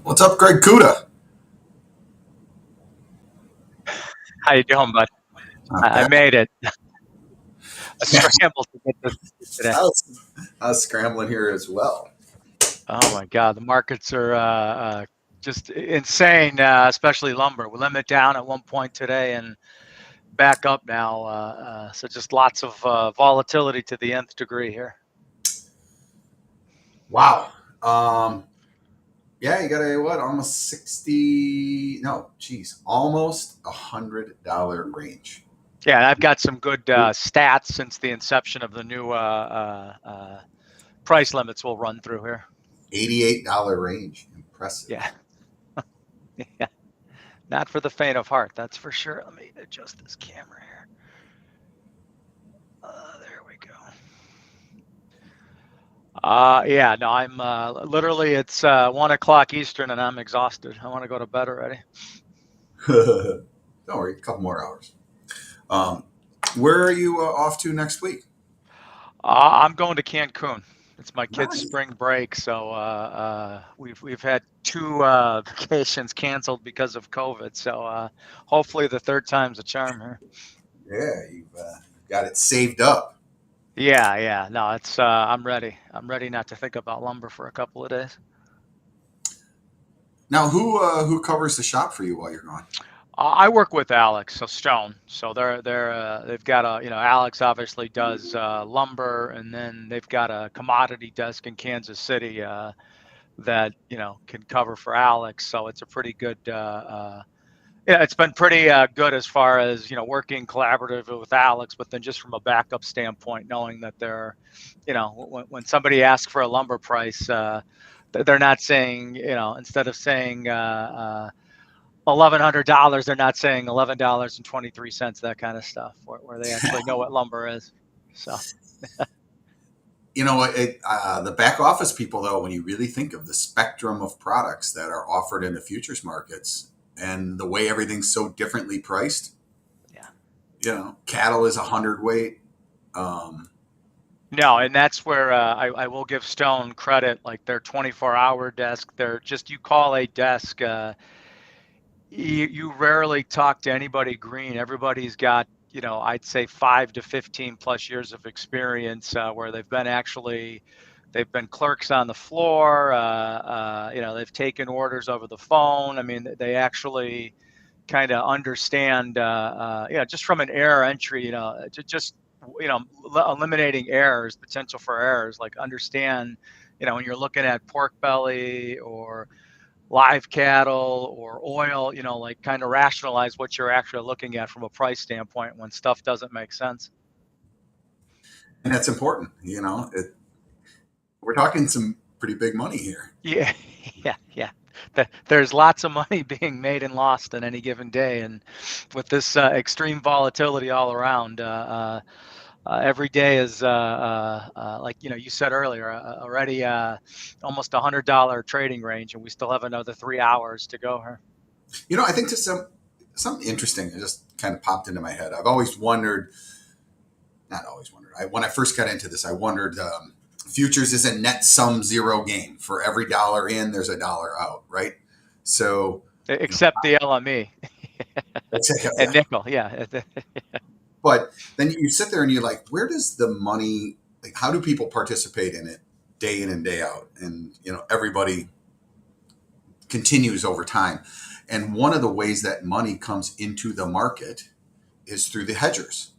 What's up, Greg Kuda? How you doing, bud? Not I bad. made it. A Yeah, scramble to get this today. I was scrambling here as well. Oh my God, the markets are just insane, especially lumber. We limit down at one point today and back up now. So just lots of volatility to the nth degree here. Wow. Um, yeah, you got a what? Almost 60. No, geez, almost $100 range. Yeah, and I've got some good stats since the inception of the new price limits we'll run through here. $88 range. Impressive. Yeah, yeah, not for the faint of heart, that's for sure. Let me adjust this camera here. There we go. Yeah, no, I'm literally it's 1 o'clock Eastern and I'm exhausted. I want to go to bed already. Don't worry, a couple more hours. Um, where are you off to next week? I'm going to Cancun. It's my kid's Nice. spring break, so we've had two vacations canceled because of COVID. So hopefully the third time's a charm here. Yeah, you've got it saved up. Yeah, yeah. No, it's I'm ready. I'm ready not to think about lumber for a couple of days. Now, who covers the shop for you while you're gone? I work with Alex, so Stone. So they've got Alex obviously does lumber, and then they've got a commodity desk in Kansas City that can cover for Alex. So it's a pretty good. Yeah, it's been pretty good as far as working collaborative with Alex, but then just from a backup standpoint, knowing that when somebody asks for a lumber price, they're not saying instead of saying $1,100, they're not saying $11.23, that kind of stuff, where they actually know what lumber is. So The back office people, though, when you really think of the spectrum of products that are offered in the futures markets and the way everything's so differently priced, yeah, cattle is a hundredweight. no, and that's where I will give Stone credit, like their 24-hour desk. They're just, you call a desk. You rarely talk to anybody green. Everybody's got, I'd say 5 to 15 plus years of experience where they've been clerks on the floor. They've taken orders over the phone. I mean, they actually kind of understand, just from an error entry, just, eliminating errors, potential for errors, like understand, when you're looking at pork belly or live cattle or oil, like kind of rationalize what you're actually looking at from a price standpoint when stuff doesn't make sense. And that's important. We're talking some pretty big money here. Yeah, yeah, yeah. There's lots of money being made and lost in any given day, and with this extreme volatility all around, every day is like you said earlier, already almost $100 trading range, and we still have another 3 hours to go here. I think there's something interesting that just kind of popped into my head. I've always wondered, not always wondered. When I first got into this, I wondered. Futures is a net sum zero game. For every dollar in, there's a dollar out, right? So, Except the LME that's it. and nickel, yeah. But then you sit there and you're like, where does the money, like, how do people participate in it day in and day out? And, everybody continues over time. And one of the ways that money comes into the market is through the hedgers.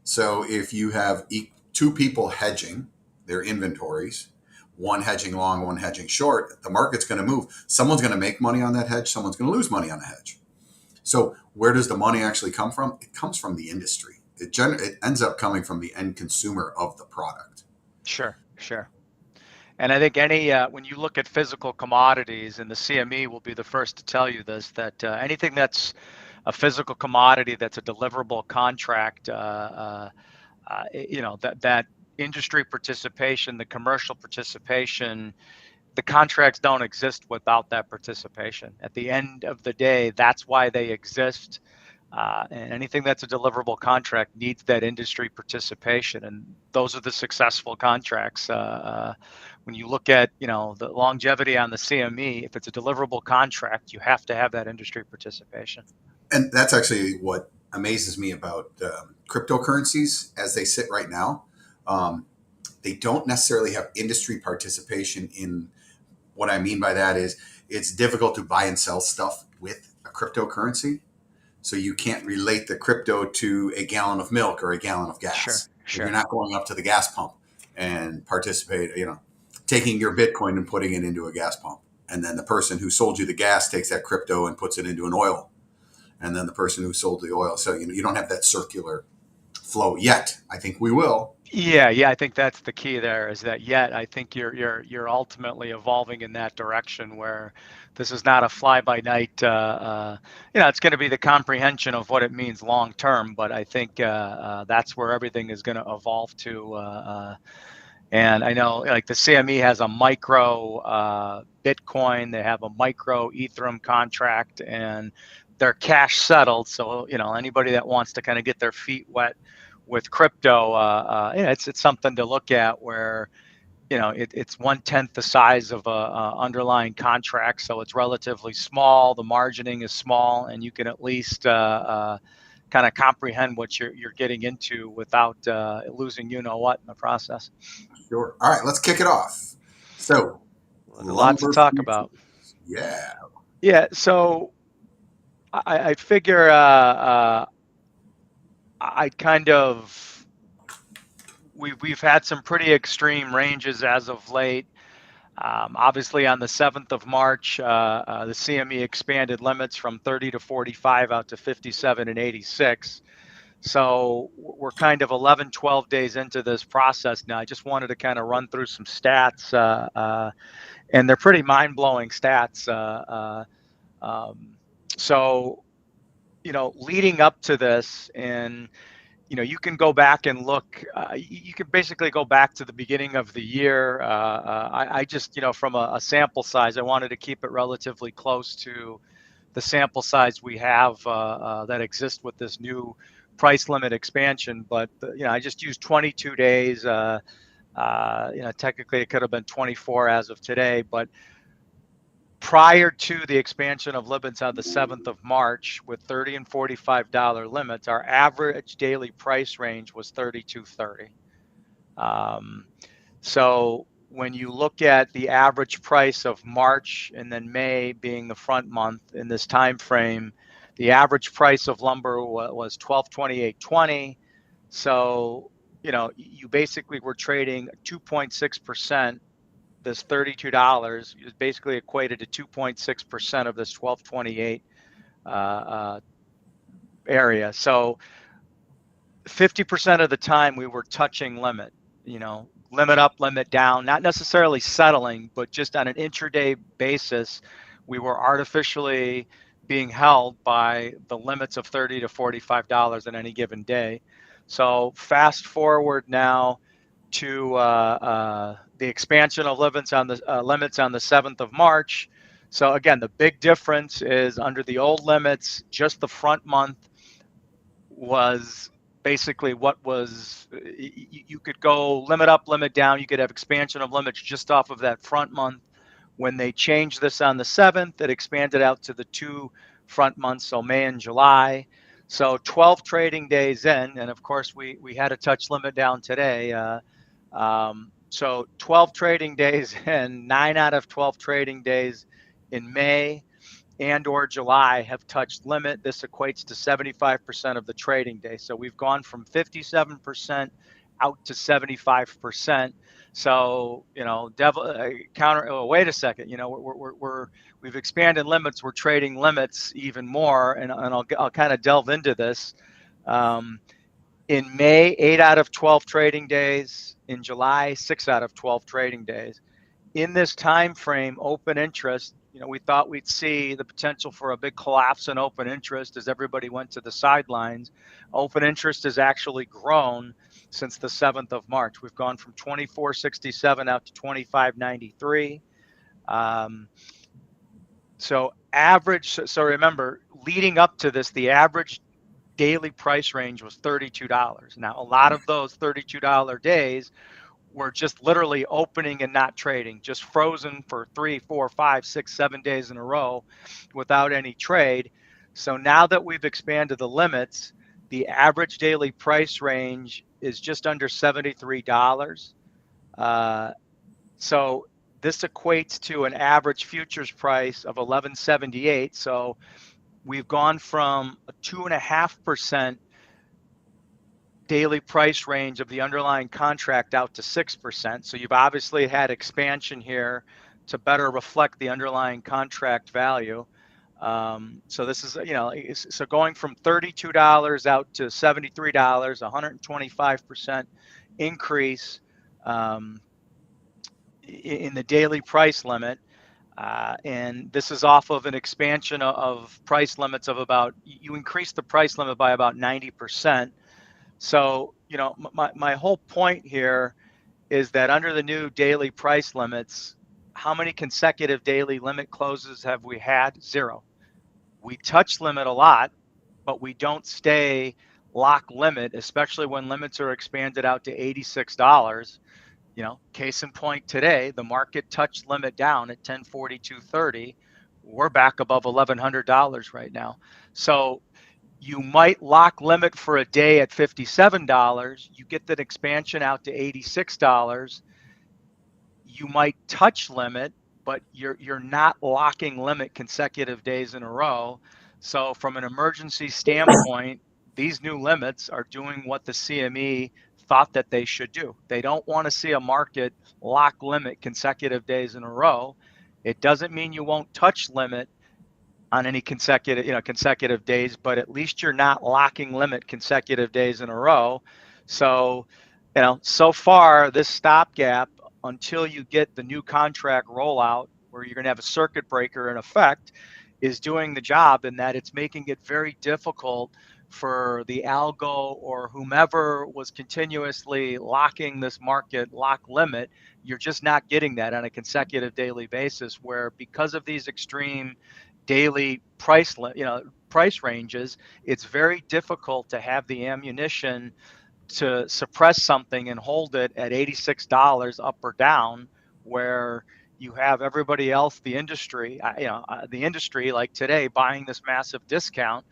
So if you have two people hedging their inventories, one hedging long, one hedging short, the market's going to move. Someone's going to make money on that hedge. Someone's going to lose money on the hedge. So where does the money actually come from? It comes from the industry. It ends up coming from the end consumer of the product. Sure, sure. And I think when you look at physical commodities, and the CME will be the first to tell you this, that anything that's a physical commodity, that's a deliverable contract, that industry participation, the commercial participation, the contracts don't exist without that participation. At the end of the day, that's why they exist. And anything that's a deliverable contract needs that industry participation, and those are the successful contracts. When you look at, the longevity on the CME, if it's a deliverable contract, you have to have that industry participation. And that's actually what amazes me about cryptocurrencies as they sit right now. Um, they don't necessarily have industry participation. In what I mean by that is it's difficult to buy and sell stuff with a cryptocurrency. So you can't relate the crypto to a gallon of milk or a gallon of Sure, gas. Like you're sure. not going up to the gas pump and participate, taking your Bitcoin and putting it into a gas pump. And then the person who sold you the gas takes that crypto and puts it into an oil. And then the person who sold the oil. So, you don't have that circular flow yet. I think we will. Yeah, I think that's the key there, is that yet I think you're ultimately evolving in that direction where this is not a fly by night. It's going to be the comprehension of what it means long term, but I think that's where everything is going to evolve to. And I know, like, the CME has a micro Bitcoin, they have a micro Ethereum contract, and they're cash settled. So, anybody that wants to kind of get their feet wet with crypto, it's something to look at where, it's 1/10 the size of a underlying contract. So it's relatively small. The margining is small, and you can at least kind of comprehend what you're getting into without losing what in the process. Sure. All right, let's kick it off. So, Lots to lumber talk about. futures. Yeah. Yeah, so I figure I kind of we've had some pretty extreme ranges as of late. Obviously, on the 7th of March, the CME expanded limits from 30 to 45 out to 57 and 86. So we're kind of 11, 12 days into this process now. I just wanted to kind of run through some stats, and they're pretty mind-blowing stats. Um, so, leading up to this, and you can go back and look. You can basically go back to the beginning of the year. I just, from a sample size, I wanted to keep it relatively close to the sample size we have that exists with this new price limit expansion. But I just used 22 days. Technically, it could have been 24 as of today, but prior to the expansion of limits on the 7th of March with $30 and $45 limits, our average daily price range was 32.30. Um, so when you look at the average price of March and then May being the front month in this time frame, the average price of lumber was 1228.20. So, you basically were trading 2.6%. This $32 is basically equated to 2.6% of this 1228 area. So 50% of the time we were touching limit, limit up, limit down, not necessarily settling, but just on an intraday basis, we were artificially being held by the limits of $30 to $45 in any given day. So fast forward now to the expansion of limits on the 7th of March. So again, the big difference is under the old limits, just the front month was basically what was, you could go limit up, limit down. You could have expansion of limits just off of that front month. When they changed this on the 7th, it expanded out to the 2 front months, so May and July. So 12 trading days in, and of course we had a touch limit down today. So 12 trading days in, 9 out of 12 trading days in May and or July have touched limit. This equates to 75% of the trading day. So we've gone from 57% out to 75%. So, counter. Oh, wait a second. We've expanded limits. We're trading limits even more, and I'll kind of delve into this. In May, 8 out of 12 trading days. In July, 6 out of 12 trading days. In this time frame, open interest, we thought we'd see the potential for a big collapse in open interest as everybody went to the sidelines. Open interest has actually grown since the 7th of March. We've gone from 24.67 out to 25.93. So remember, leading up to this, the average daily price range was $32. Now, a lot of those $32 days were just literally opening and not trading, just frozen for 3, 4, 5, 6, 7 days in a row without any trade. So now that we've expanded the limits, the average daily price range is just under $73. Uh, so this equates to an average futures price of 1178. So we've gone from a 2.5% daily price range of the underlying contract out to 6%. So you've obviously had expansion here to better reflect the underlying contract value. So this is, so going from $32 out to $73, 125% increase in the daily price limit. And this is off of an expansion of price limits of about, you increase the price limit by about 90%. So, my whole point here is that under the new daily price limits, how many consecutive daily limit closes have we had? Zero. We touch limit a lot, but we don't stay lock limit, especially when limits are expanded out to $86. Case in point today, the market touched limit down at 1042.30. We're back above $1,100 right now. So you might lock limit for a day at $57. You get that expansion out to $86. You might touch limit, but you're not locking limit consecutive days in a row. So from an emergency standpoint, these new limits are doing what the CME thought that they should do. They don't want to see a market lock limit consecutive days in a row. It doesn't mean you won't touch limit on any consecutive days, but at least you're not locking limit consecutive days in a row. So, so far this stopgap until you get the new contract rollout where you're going to have a circuit breaker in effect is doing the job in that it's making it very difficult for the algo or whomever was continuously locking this market lock limit. You're just not getting that on a consecutive daily basis, where because of these extreme daily price ranges, it's very difficult to have the ammunition to suppress something and hold it at $86 up or down, where you have everybody else, the industry, the industry like today buying this massive discount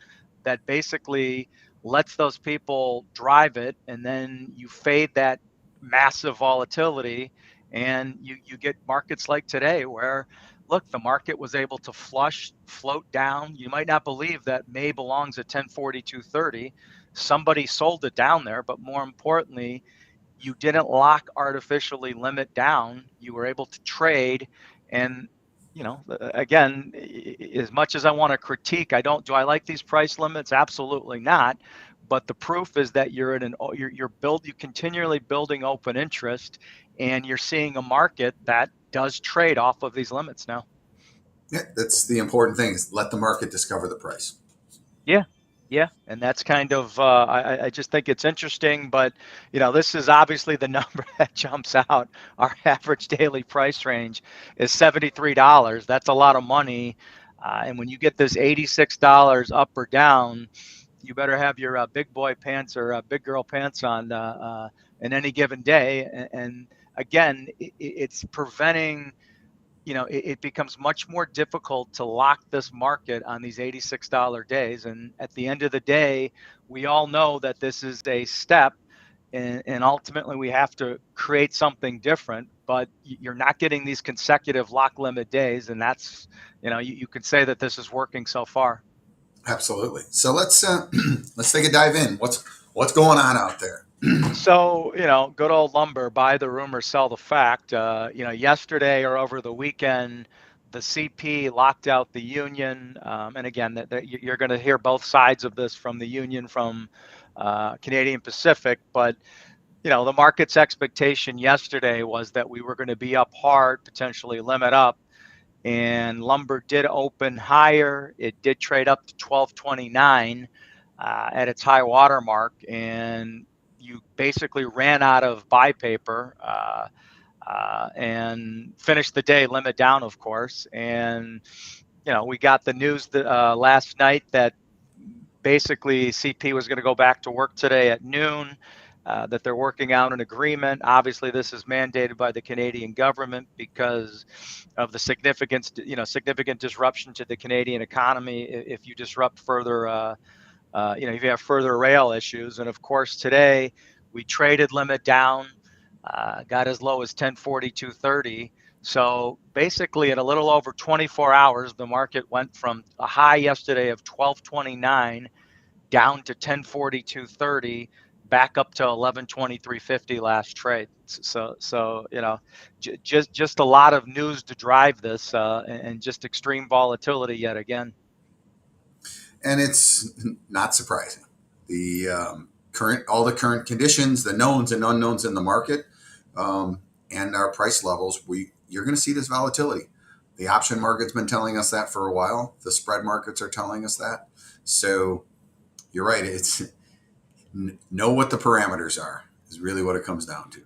that basically lets those people drive it, and then you fade that massive volatility, and you get markets like today where, look, the market was able to float down. You might not believe that May belongs at 1042.30. Somebody sold it down there, but more importantly, you didn't lock artificially limit down. You were able to trade. And, again, as much as I want to critique, do I like these price limits? Absolutely not. But the proof is that you're continually building open interest, and you're seeing a market that does trade off of these limits now. Yeah, that's the important thing, is let the market discover the price. Yeah, yeah, and that's kind of I just think it's interesting, but this is obviously the number that jumps out. Our average daily price range is $73. That's a lot of money, and when you get this $86 up or down, you better have your big boy pants or big girl pants on in any given day. And again, it's preventing, it becomes much more difficult to lock this market on these $86 days. And at the end of the day, we all know that this is a step, and ultimately we have to create something different, but you're not getting these consecutive lock limit days. And that's, you could say that this is working so far. Absolutely. So let's let's take a dive in. What's going on out there? So, good old lumber, buy the rumor, sell the fact. Yesterday or over the weekend, the CP locked out the union. And again, you're going to hear both sides of this from the union, from Canadian Pacific. But, the market's expectation yesterday was that we were going to be up hard, potentially limit up. And lumber did open higher. It did trade up to 1229 at its high water mark, and you basically ran out of buy paper and finished the day limit down, of course. And we got the news that last night that basically CP was going to go back to work today at noon. That they're working out an agreement. Obviously, this is mandated by the Canadian government because of the significant disruption to the Canadian economy if you disrupt further, if you have further rail issues. And of course, today we traded limit down, got as low as 1042.30. So basically, in a little over 24 hours, the market went from a high yesterday of 1229 down to 1042.30, back up to 1123.50 last trade. So just a lot of news to drive this, and just extreme volatility yet again. And it's not surprising. The all the current conditions, the knowns and unknowns in the market, and our price levels, you're going to see this volatility. The option market's been telling us that for a while. The spread markets are telling us that. So you're right. It's know what the parameters are is really what it comes down to.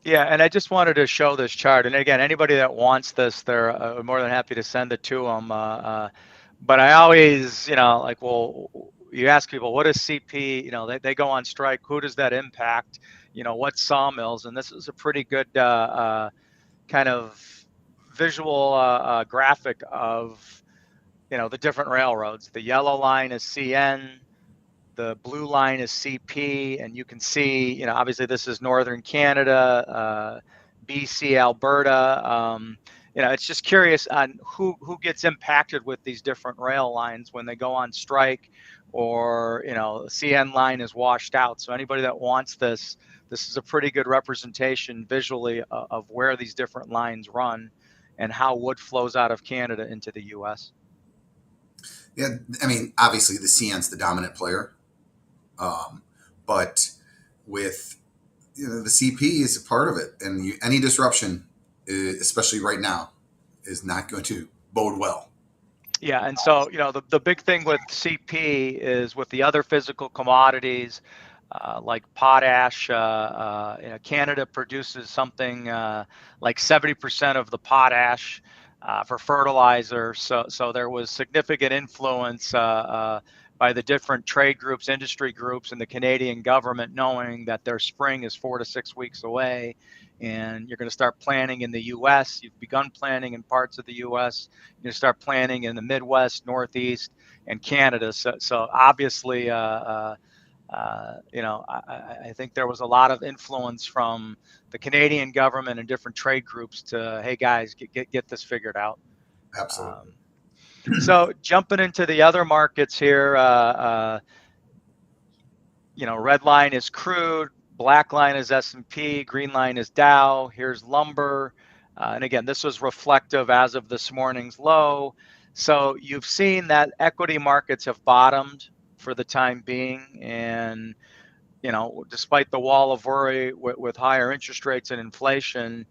Yeah, and I just wanted to show this chart. And again, anybody that wants this, they're more than happy to send it to them. But I always, like, well, you ask people, what is CP? They go on strike. Who does that impact? What sawmills? And this is a pretty good kind of visual graphic of, the different railroads. The yellow line is CN. The blue line is CP, and you can see, obviously this is northern Canada, BC, Alberta. It's just curious on who gets impacted with these different rail lines when they go on strike, or CN line is washed out. So anybody that wants this is a pretty good representation visually of where these different lines run and how wood flows out of Canada into the U.S. Yeah, I mean, obviously the CN's the dominant player, but with the CP is a part of it, and any disruption, especially right now, is not going to bode well. Yeah, and so the big thing with CP is with the other physical commodities, like potash. Canada produces something like 70% of the potash for fertilizer. So there was significant influence by the different trade groups, industry groups, and the Canadian government, knowing that their spring is 4 to 6 weeks away, and you're going to start planning in the U.S. You've begun planning in parts of the U.S. You're going to start planning in the Midwest, Northeast, and Canada. So obviously, I think there was a lot of influence from the Canadian government and different trade groups to, hey guys, get this figured out. Absolutely. So jumping into the other markets here, red line is crude, black line is S&P, green line is Dow. Here's lumber. And again, this was reflective as of this morning's low. So you've seen that equity markets have bottomed for the time being. And, despite the wall of worry with higher interest rates and inflation,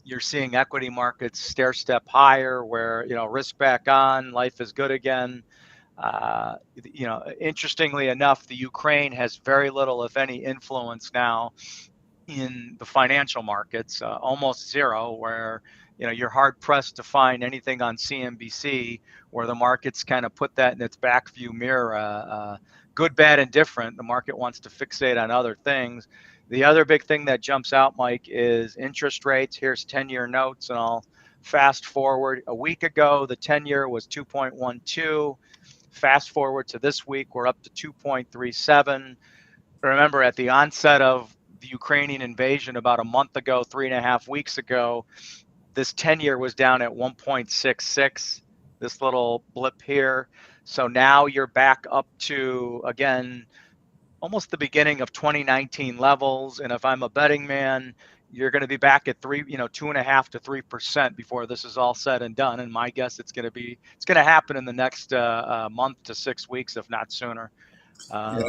you're seeing equity markets stair step higher where, risk back on, life is good again. Interestingly enough, the Ukraine has very little, if any, influence now in the financial markets, almost zero, where you're hard pressed to find anything on CNBC where the markets kind of put that in its back view mirror. Good, bad, and different. The market wants to fixate on other things. The other big thing that jumps out, Mike, is interest rates. Here's 10-year notes, and I'll fast forward. A week ago, the 10-year was 2.12. Fast forward to this week, we're up to 2.37. Remember, at the onset of the Ukrainian invasion about a month ago, 3.5 weeks ago, this 10-year was down at 1.66, this little blip here. So now you're back up to, again, almost the beginning of 2019 levels. And if I'm a betting man, you're going to be back at 2.5 to 3% before this is all said and done. And my guess, it's going to happen in the next month to 6 weeks, if not sooner. Yeah,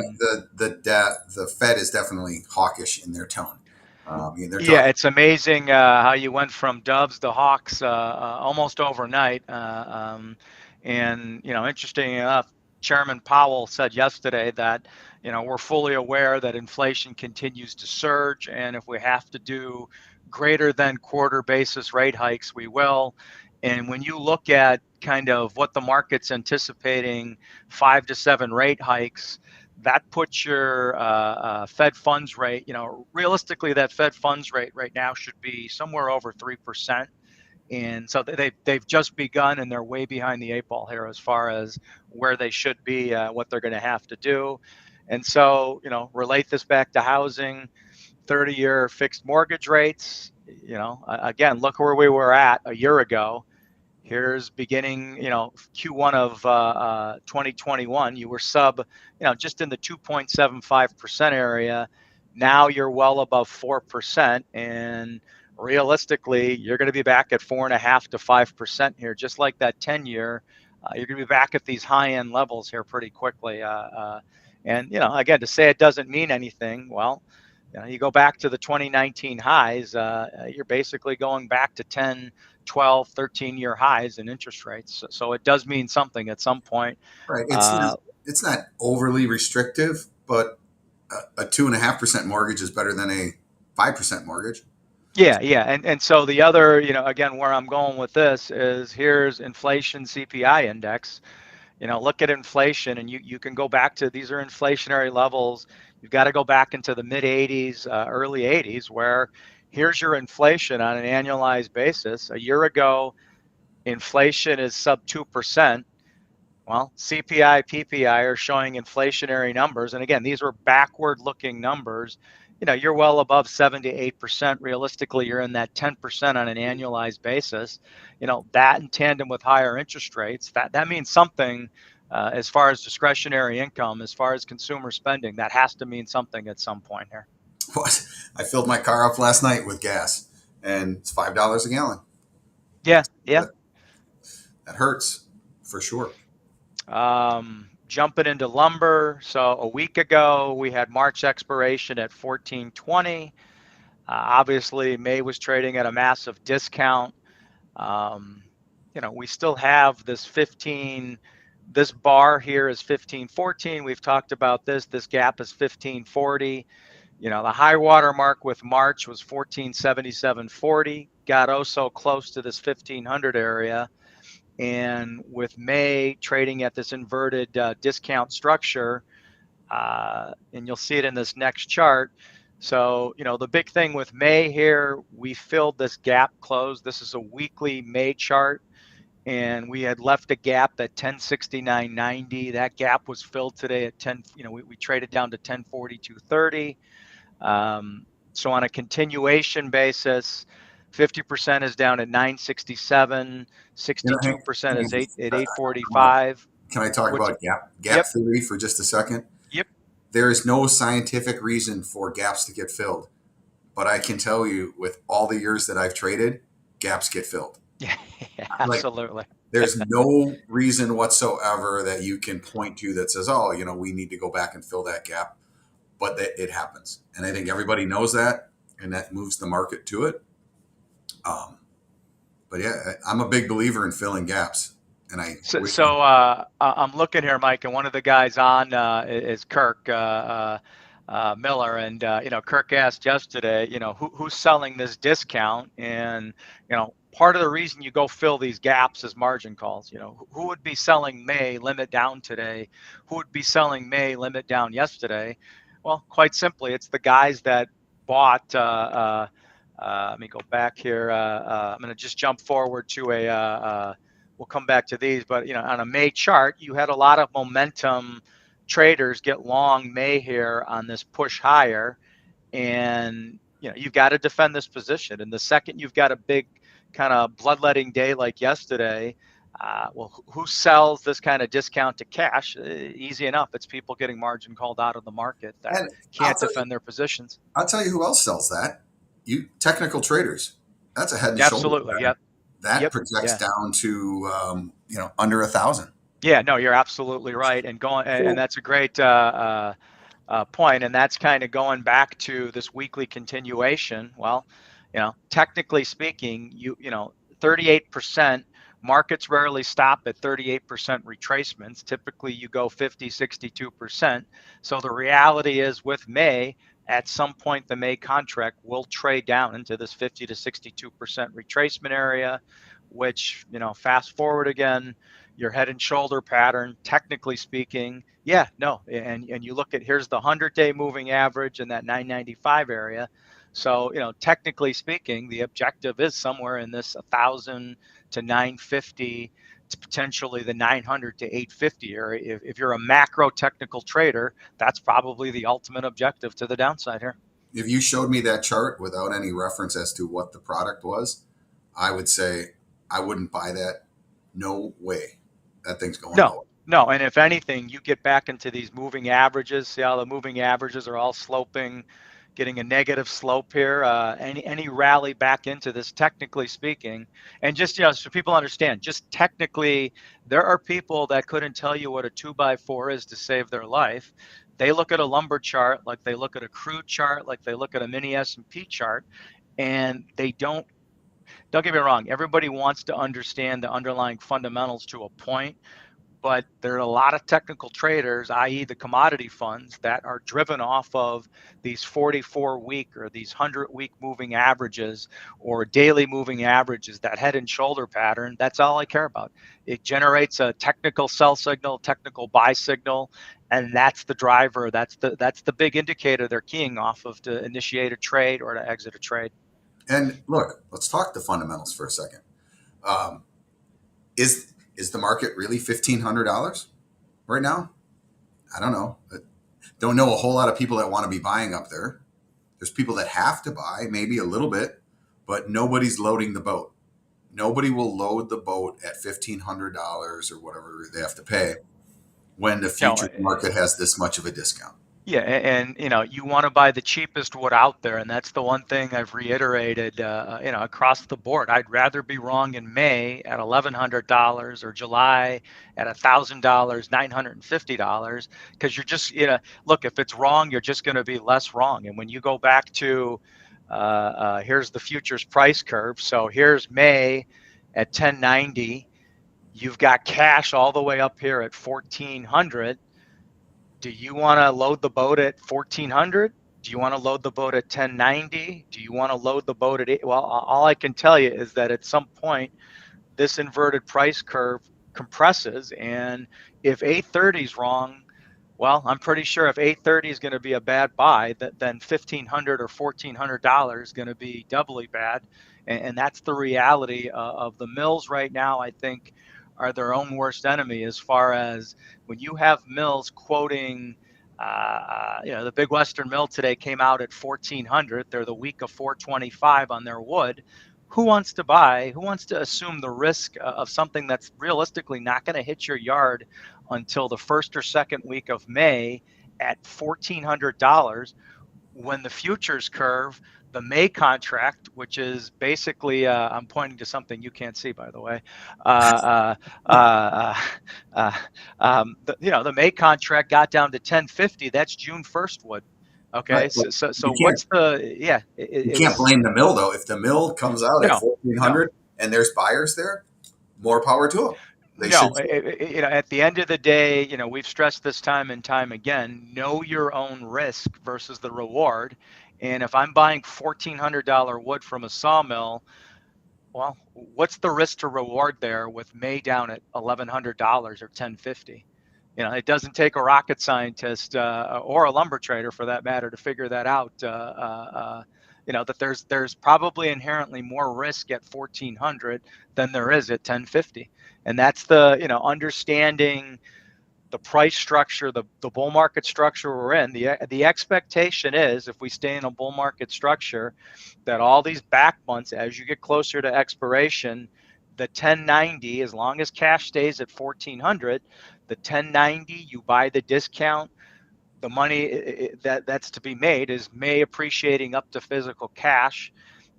the Fed is definitely hawkish in their tone. They're Yeah, talking. it's amazing how you went from doves to hawks almost overnight. And interesting enough, Chairman Powell said yesterday that we're fully aware that inflation continues to surge, and if we have to do greater than quarter basis rate hikes, we will. And when you look at kind of what the market's anticipating, 5 to 7 rate hikes, that puts your Fed funds rate, realistically, that Fed funds rate right now should be somewhere over 3%. And so they've just begun, and they're way behind the eight ball here as far as where they should be, what they're going to have to do. And so, relate this back to housing, 30-year fixed mortgage rates. Again, look where we were at a year ago. Here's beginning, Q1 of 2021, you were sub, just in the 2.75% area. Now you're well above 4%. And realistically, you're going to be back at 4.5 to 5% here, just like that 10-year. You're going to be back at these high-end levels here pretty quickly. And, again, to say it doesn't mean anything, well, you go back to the 2019 highs, you're basically going back to 10, 12, 13-year highs in interest rates. So it does mean something at some point. Right. Uh, It's not overly restrictive, but a 2.5% mortgage is better than a 5% mortgage. yeah, yeah. And so the other, again, where I'm going with this is here's inflation CPI index. Look at inflation, and you can go back to, these are inflationary levels. You've got to go back into the mid 80s, early 80s, where here's your inflation on an annualized basis. A year ago, inflation is sub 2%. Well, CPI, PPI are showing inflationary numbers. And again, these were backward looking numbers. You're well above 7 to 8%. Realistically, you're in that 10% on an annualized basis. That in tandem with higher interest rates, that means something as far as discretionary income, as far as consumer spending. That has to mean something at some point here. What? I filled my car up last night with gas, and it's $5 a gallon. Yeah, yeah. That, that hurts for sure. Jumping into lumber. So a week ago, we had March expiration at 1420. Obviously, May was trading at a massive discount. We still have this 15, this bar here is 1514. We've talked about this. This gap is 1540. The high water mark with March was 1477.40. Got oh so close to this 1500 area. And with May trading at this inverted discount structure, and you'll see it in this next chart. So, the big thing with May here, we filled this gap close. This is a weekly May chart, and we had left a gap at 1069.90. That gap was filled today at 10. We traded down to 1042.30. So on a continuation basis, 50% is down at 967, Hank, 62% is Hank, at 845. can I talk What's about gap Yep, theory for just a second? yep. There is no scientific reason for gaps to get filled, but I can tell you, with all the years that I've traded, gaps get filled. Yeah, Like, absolutely. there's no reason whatsoever that you can point to that says, "Oh, we need to go back and fill that gap," but it happens, and I think everybody knows that, and that moves the market to it. Um, but yeah, I'm a big believer in filling gaps, and I So, wish. so I'm looking here, Mike, and one of the guys on is Kirk Miller, and Kirk asked yesterday, who's selling this discount, and part of the reason you go fill these gaps is margin calls. Who would be selling May limit down today? Who would be selling May limit down yesterday? Well, quite simply, it's the guys that bought. Let me go back here. I'm going to just jump forward to we'll come back to these, but on a May chart, you had a lot of momentum traders get long May here on this push higher, and you've got to defend this position. And the second you've got a big kind of bloodletting day like yesterday, well, who sells this kind of discount to cash? Easy enough. It's people getting margin called out of the market that And I'll can't tell you, defend their positions. I'll tell you who else sells that. You technical traders. That's a head and shoulders Absolutely. better. Yep. That Yep. projects Yeah. down to under 1,000. Yeah. No, you're absolutely right. And and So that's a great point, and that's kind of going back to this weekly continuation. Well, technically speaking, 38%. Markets rarely stop at 38% retracements. Typically, you go 50, 62%. So the reality is, with May, at some point, the May contract will trade down into this 50 to 62% retracement area. which, fast forward again, your head and shoulder pattern, technically speaking, yeah, no. And you look at, here's the 100-day moving average in that 995 area. So, technically speaking, the objective is somewhere in this 1,000 to 950 to potentially the 900 to 850 area. If you're a macro technical trader, that's probably the ultimate objective to the downside here. If you showed me that chart without any reference as to what the product was, I would say I wouldn't buy that. No way. That thing's going No, nowhere. no. And if anything, you get back into these moving averages. See how the moving averages are all sloping, getting a negative slope here. Any rally back into this, technically speaking, and just so people understand, just technically, there are people that couldn't tell you what a 2x4 is to save their life. They look at a lumber chart like they look at a crude chart, like they look at a mini S&P chart, and they don't get me wrong, everybody wants to understand the underlying fundamentals to a point, but there are a lot of technical traders, i.e. the commodity funds, that are driven off of these 44-week or these 100-week moving averages or daily moving averages, that head and shoulder pattern. That's all I care about. It generates a technical sell signal, technical buy signal, and that's the driver. That's the big indicator they're keying off of to initiate a trade or to exit a trade. And look, let's talk the fundamentals for a second. Um, is the market really $1,500 right now? I don't know. I don't know a whole lot of people that want to be buying up there. There's people that have to buy, maybe a little bit, but nobody's loading the boat. Nobody will load the boat at $1,500 or whatever they have to pay when the You know, futures market has this much of a discount. Yeah, and you want to buy the cheapest wood out there, and that's the one thing I've reiterated, across the board. I'd rather be wrong in May at $1,100 or July at $1,000, $950, because you're just, look, if it's wrong, you're just going to be less wrong. And when you go back to, here's the futures price curve. So here's May at 1090. You've got cash all the way up here at 1400. Do you want to load the boat at 1400? Do you want to load the boat at 1090? Do you want to load the boat at 8? Well, all I can tell you is that at some point, this inverted price curve compresses. And if 830 is wrong, well, I'm pretty sure if 830 is going to be a bad buy, then 1500 or $1,400 is going to be doubly bad. And that's the reality of the mills right now, I think, are their own worst enemy as far as when you have mills quoting, the Big Western Mill today came out at 1400. They're the week of 425 on their wood. Who wants to buy? Who wants to assume the risk of something that's realistically not going to hit your yard until the first or second week of May at $1,400, when the futures curve, the May contract, which is basically, I'm pointing to something you can't see, by the way. The May contract got down to 1050. That's June 1st wood. Right. Okay, But so you can't what's the, yeah? you can't It's blame the mill though. If the mill comes out at no, no. 1,400 and there's buyers there, more power to them. They should. No, at the end of the day, we've stressed this time and time again, know your own risk versus the reward. And if I'm buying $1,400 wood from a sawmill, well, what's the risk to reward there with May down at $1,100 or 1050? It doesn't take a rocket scientist or a lumber trader for that matter to figure that out. That there's probably inherently more risk at 1400 than there is at 1050, and that's the understanding the price structure, the bull market structure we're in. The expectation is, if we stay in a bull market structure, that all these back months, as you get closer to expiration, the 1090, as long as cash stays at 1400, the 1090, you buy the discount. The money that's to be made is May appreciating up to physical cash.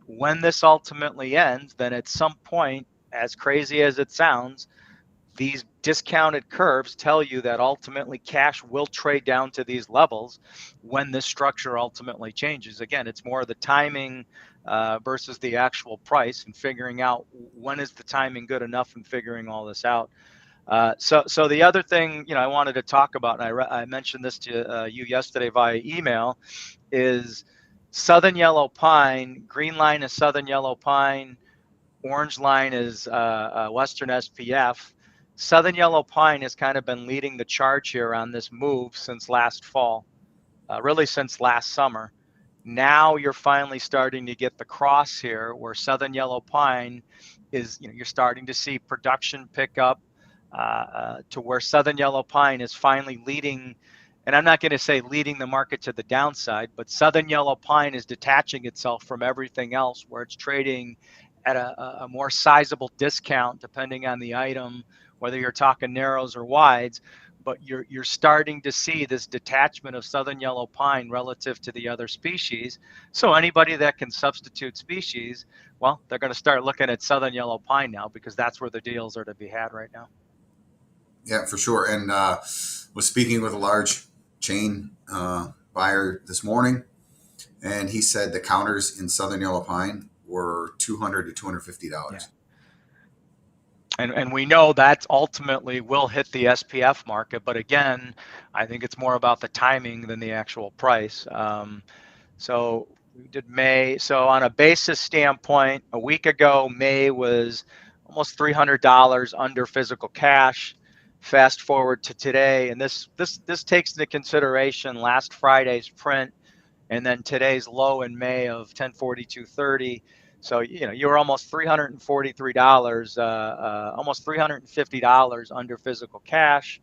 When this ultimately ends, then at some point, as crazy as it sounds, these discounted curves tell you that ultimately cash will trade down to these levels when this structure ultimately changes. Again, it's more the timing versus the actual price, and figuring out when is the timing good enough and figuring all this out. So the other thing I wanted to talk about, and I mentioned this to you yesterday via email, is southern yellow pine. Green line is southern yellow pine. Orange line is Western SPF. Southern yellow pine has kind of been leading the charge here on this move since last fall, really since last summer. Now you're finally starting to get the cross here where Southern yellow pine is, you're starting to see production pick up to where Southern yellow pine is finally leading. And I'm not going to say leading the market to the downside, but Southern yellow pine is detaching itself from everything else where it's trading at a more sizable discount depending on the item, whether you're talking narrows or wides. But you're starting to see this detachment of Southern yellow pine relative to the other species. So anybody that can substitute species, well, they're going to start looking at Southern yellow pine now because that's where the deals are to be had right now. Yeah, for sure. And was speaking with a large chain buyer this morning, and he said the counters in Southern Yellow Pine were $200 to $250. Yeah. And we know that ultimately will hit the SPF market, but again, I think it's more about the timing than the actual price. So we did May. So on a basis standpoint, a week ago, May was almost $300 under physical cash. Fast forward to today, and this takes into consideration last Friday's print and then today's low in May of 1042.30. So you're almost $343, almost $350 under physical cash.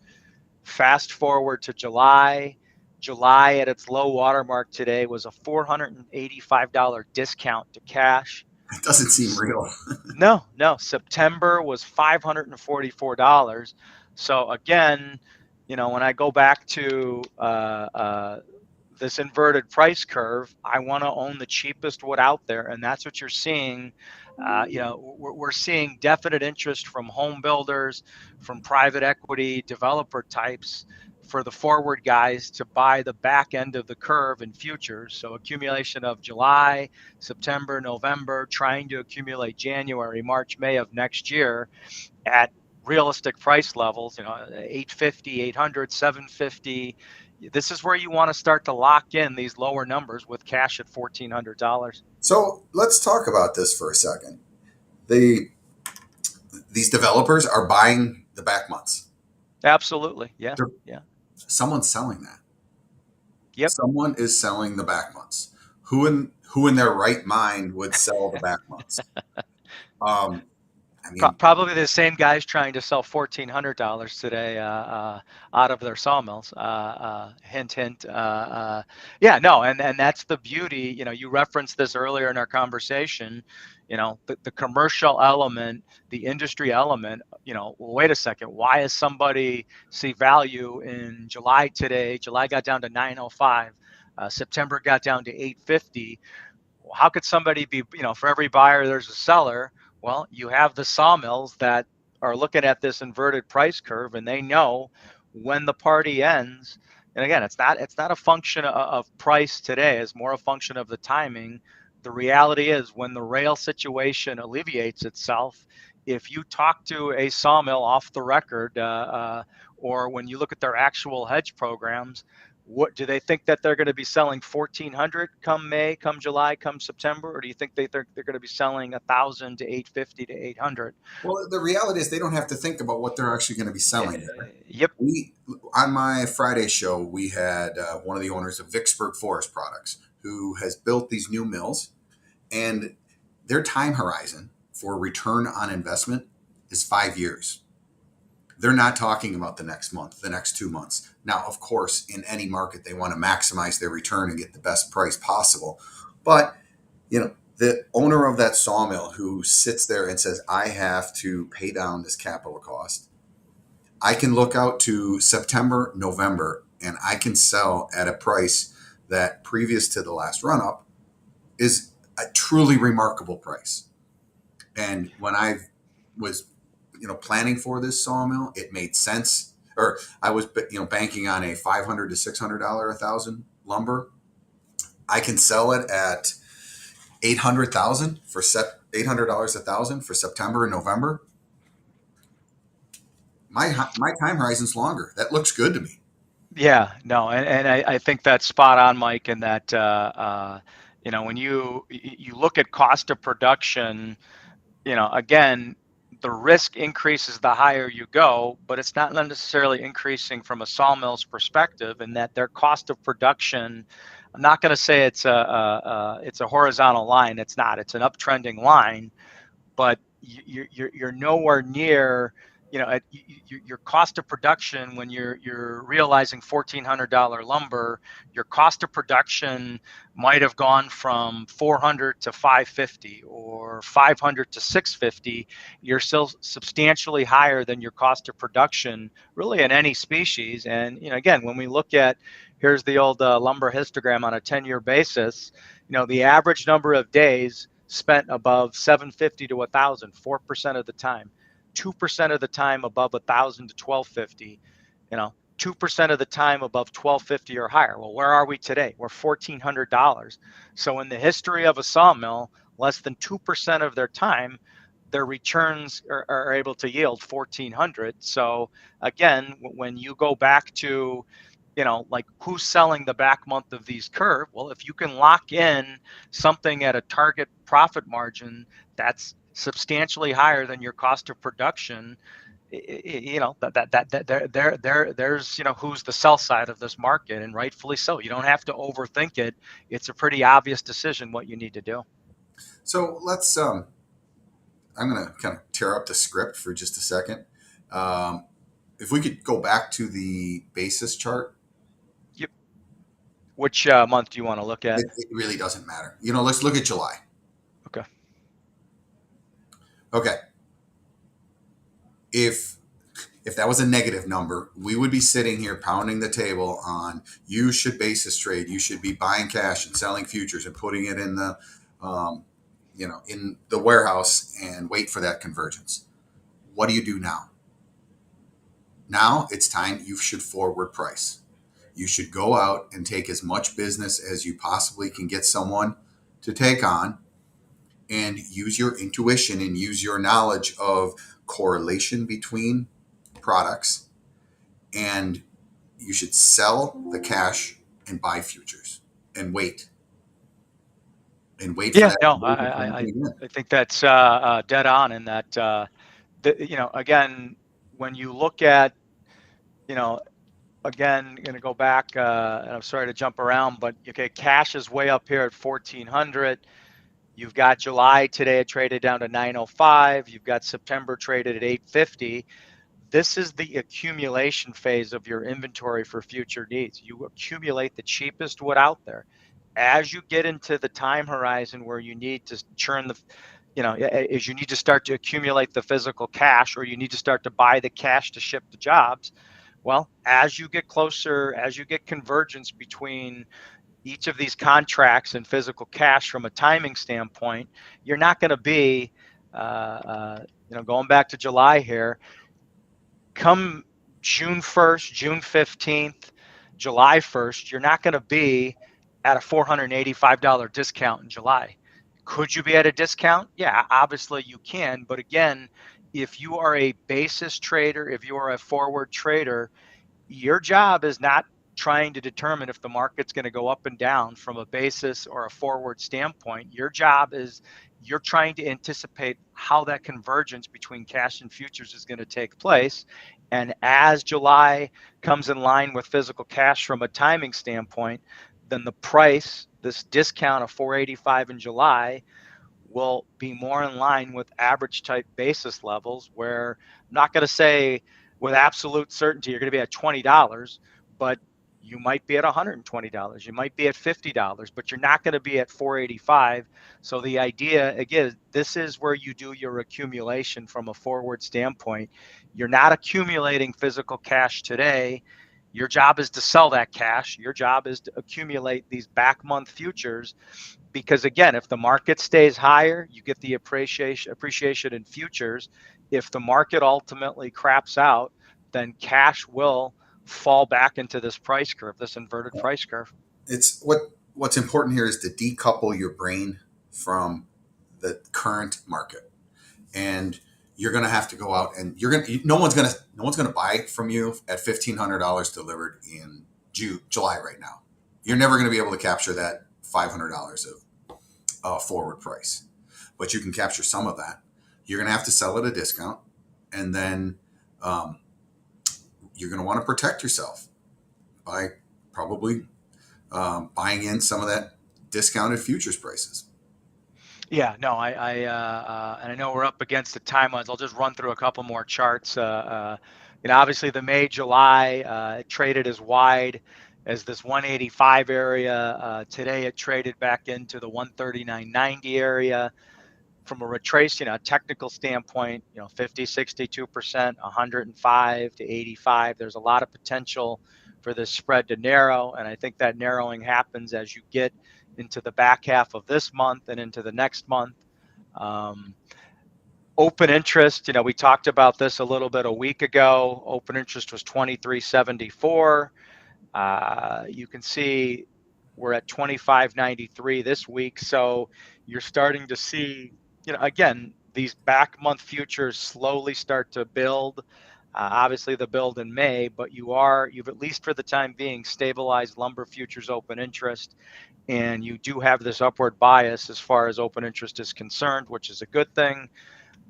Fast forward to July. July at its low watermark today was a $485 discount to cash. It doesn't seem real. No. September was $544. So again, when I go back to this inverted price curve, I want to own the cheapest wood out there, and that's what you're seeing. We're seeing definite interest from home builders, from private equity developer types for the forward guys to buy the back end of the curve in futures. So accumulation of July, September, November, trying to accumulate January, March, May of next year at realistic price levels, 850, 800, 750. This is where you want to start to lock in these lower numbers with cash at $1,400. So let's talk about this for a second. These developers are buying the back months. Absolutely. Yeah. They're, Yeah. someone's selling that. Yep. Someone is selling the back months. Who in their right mind would sell the back months? I mean, Probably the same guys trying to sell $1,400 today out of their sawmills. Hint, hint. Yeah, no, and that's the beauty. You referenced this earlier in our conversation. The commercial element, the industry element. Well, wait a second. Why does somebody see value in July today? July got down to 905. September got down to 850. How could somebody be, for every buyer, there's a seller? Well, you have the sawmills that are looking at this inverted price curve, and they know when the party ends. And again, it's not a function of price today. It's more a function of the timing. The reality is when the rail situation alleviates itself, if you talk to a sawmill off the record, or when you look at their actual hedge programs, what do they think that they're going to be selling 1,400 come May, come July, come September, or do you think they're going to be selling 1,000 to 850 to 800? well, the reality is they don't have to think about what they're actually going to be selling there. Yep. We on my Friday show, we had one of the owners of Vicksburg Forest Products who has built these new mills, and their time horizon for return on investment is 5 years. They're not talking about the next month, the next 2 months. Now, of course, in any market, they want to maximize their return and get the best price possible. But, the owner of that sawmill who sits there and says, I have to pay down this capital cost, I can look out to September, November, and I can sell at a price that previous to the last run up is a truly remarkable price. And when I was, planning for this sawmill, it made sense. Or I was, banking on a $500 to $600 a thousand lumber. I can sell it at $800 a thousand for September and November. My time horizon's longer. That looks good to me. Yeah, no, and I think that's spot on, Mike, and that when you look at cost of production, again, the risk increases the higher you go, but it's not necessarily increasing from a sawmill's perspective in that their cost of production. I'm not going to say it's a horizontal line. It's not. It's an uptrending line, but you're nowhere near, your cost of production when you're realizing $1,400 lumber. Your cost of production might have gone from 400 to 550 or 500 to 650. You're still substantially higher than your cost of production really in any species. And again, when we look at, here's the old lumber histogram on a 10-year basis, the average number of days spent above 750 to 1,000, 4% of the time, 2% of the time above 1,000 to 1,250, 2% of the time above 1,250 or higher. Well, where are we today? We're $1,400. So in the history of a sawmill, less than 2% of their time, their returns are able to yield 1,400. So again, when you go back to, like who's selling the back month of these curve? Well, if you can lock in something at a target profit margin that's substantially higher than your cost of production, there's who's the sell side of this market, and rightfully so. You don't have to overthink it. It's a pretty obvious decision what you need to do. So let's. I'm going to kind of tear up the script for just a second. Um, if we could go back to the basis chart, Yep. Which month do you want to look at? it really doesn't matter. Let's look at July. Okay. Okay. If that was a negative number, we would be sitting here pounding the table on you should basis trade, you should be buying cash and selling futures and putting it in the in the warehouse and wait for that convergence. What do you do now? Now it's time you should forward price. You should go out and take as much business as you possibly can get someone to take on, and use your intuition and use your knowledge of correlation between products, and you should sell the cash and buy futures and wait for Yeah, that no, conversion to happen again. I think that's dead on in that, again, when you look at, you know, again, going to go back, and I'm sorry to jump around, but okay, cash is way up here at 1,400. You've got July today, it traded down to 905. You've got September traded at 850. This is the accumulation phase of your inventory for future needs. You accumulate the cheapest wood out there. As you get into the time horizon where you need to churn the, as you need to start to accumulate the physical cash, or you need to start to buy the cash to ship the jobs. Well, as you get closer, as you get convergence between each of these contracts and physical cash from a timing standpoint, you're not going to be, going back to July here, come June 1st, June 15th, July 1st, you're not going to be at a $485 discount in July. Could you be at a discount? Yeah, obviously you can. But again, if you are a basis trader, if you are a forward trader, your job is not trying to determine if the market's going to go up and down from a basis or a forward standpoint. Your job is you're trying to anticipate how that convergence between cash and futures is going to take place. And as July comes in line with physical cash from a timing standpoint, then the price, this discount of 485 in July, will be more in line with average type basis levels, where I'm not going to say with absolute certainty you're going to be at $20, but you might be at $120, you might be at $50, but you're not going to be at 485. So the idea, again, this is where you do your accumulation from a forward standpoint. You're not accumulating physical cash today. Your job is to sell that cash. Your job is to accumulate these back month futures, because again, if the market stays higher, you get the appreciation in futures. If the market ultimately craps out, then cash will fall back into this price curve, this inverted price curve. It's what's important here is to decouple your brain from the current market, and you're going to have to go out and no one's going to buy from you at $1,500 delivered in July right now. You're never going to be able to capture that $500 of forward price, but you can capture some of that. you're going to have to sell at a discount, and then um, you're going to want to protect yourself by probably buying in some of that discounted futures prices. Yeah, no, and I know we're up against the timelines. I'll just run through a couple more charts. Obviously the May, July, it traded as wide as this 185 area. Today it traded back into the 139.90 area. From a retrace, technical standpoint, 50, 62%, 105 to 85. There's a lot of potential for this spread to narrow. And I think that narrowing happens as you get into the back half of this month and into the next month. Um, Open interest, we talked about this a little bit a week ago. Open interest was 23.74. You can see we're at 25.93 this week. So you're starting to see, again, these back month futures slowly start to build. Obviously the build in May, but you've at least for the time being stabilized lumber futures open interest. And you do have this upward bias as far as open interest is concerned, which is a good thing.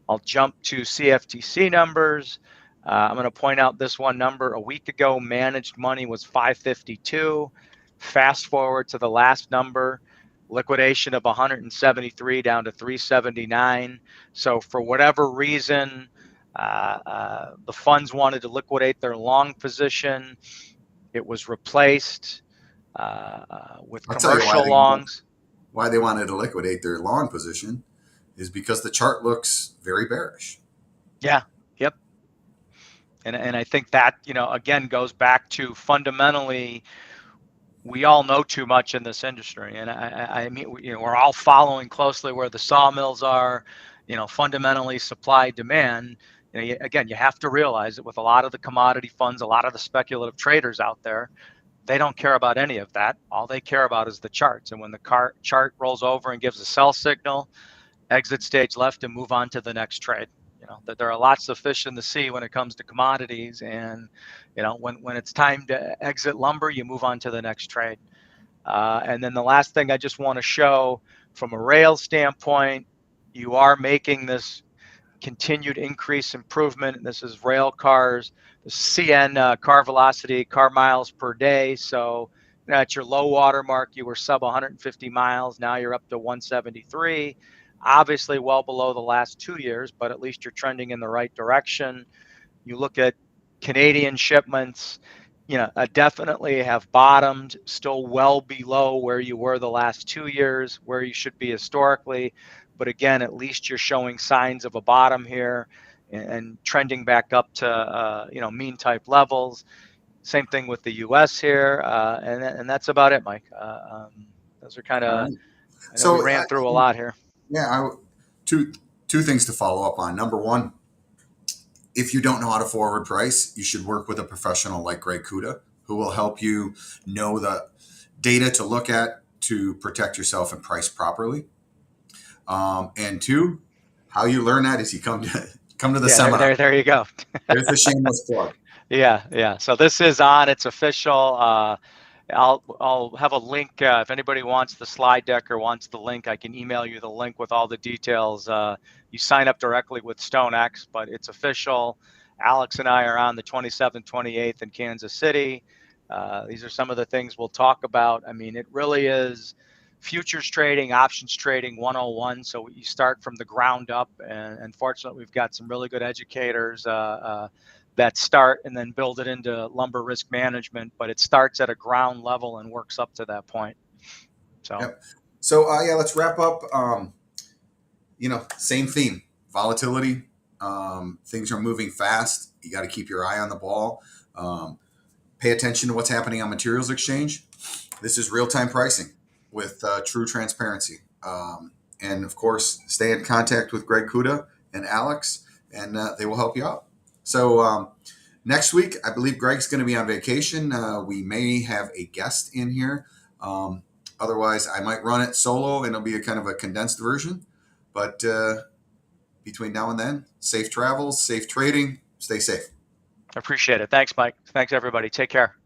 I'll jump to CFTC numbers. I'm going to point out this one number. A week ago, managed money was 552. Fast forward to the last number, liquidation of 173 down to 379. So for whatever reason, the funds wanted to liquidate their long position. It was replaced with I'll tell you commercial longs. why they wanted to liquidate their long position is because the chart looks very bearish. Yeah. Yep. And I think that, again, goes back to fundamentally, we all know too much in this industry. And I mean, we're all following closely where the sawmills are, fundamentally supply demand. Again, you have to realize that with a lot of the commodity funds, a lot of the speculative traders out there, they don't care about any of that. All they care about is the charts. And when the chart rolls over and gives a sell signal, exit stage left and move on to the next trade. That there are lots of fish in the sea when it comes to commodities, and when it's time to exit lumber, you move on to the next trade. And then the last thing I just want to show from a rail standpoint, you are making this continued increase improvement. And this is rail cars, the CN car velocity, car miles per day. So at your low water mark, you were sub 150 miles. Now you're up to 173. Obviously well below the last 2 years, but at least you're trending in the right direction. You look at Canadian shipments, definitely have bottomed, still well below where you were the last 2 years, where you should be historically. But again, at least you're showing signs of a bottom here and trending back up to, mean type levels. Same thing with the U.S. here. And that's about it, Mike. Those are kind All of, right. I know we So, ran through a lot here. yeah, two two things to follow up on. Number one, if you don't know how to forward price, you should work with a professional like Greg Kuda, who will help you know the data to look at to protect yourself and price properly. And two, how you learn that is you come to the Yeah, seminar. there you go. There's the shameless plug. Yeah. So this is on. It's official. I'll have a link if anybody wants the slide deck or wants the link. I can email you the link with all the details. You sign up directly with StoneX, but it's official. Alex and I are on the 27th, 28th in Kansas City. These are some of the things we'll talk about. I mean, it really is futures trading, options trading 101. So you start from the ground up, and fortunately, we've got some really good educators that start and then build it into lumber risk management. But it starts at a ground level and works up to that point. So, Yep. So yeah, let's wrap up. Same theme: volatility. Things are moving fast. You got to keep your eye on the ball. Pay attention to what's happening on materials exchange. This is real time pricing with true transparency. And of course, stay in contact with Greg Kuda and Alex, and they will help you out. So next week, I believe Greg's going to be on vacation. We may have a guest in here. Otherwise, I might run it solo, and it'll be a kind of a condensed version. But between now and then, safe travels, safe trading, stay safe. I appreciate it. Thanks, Mike. Thanks, everybody. Take care.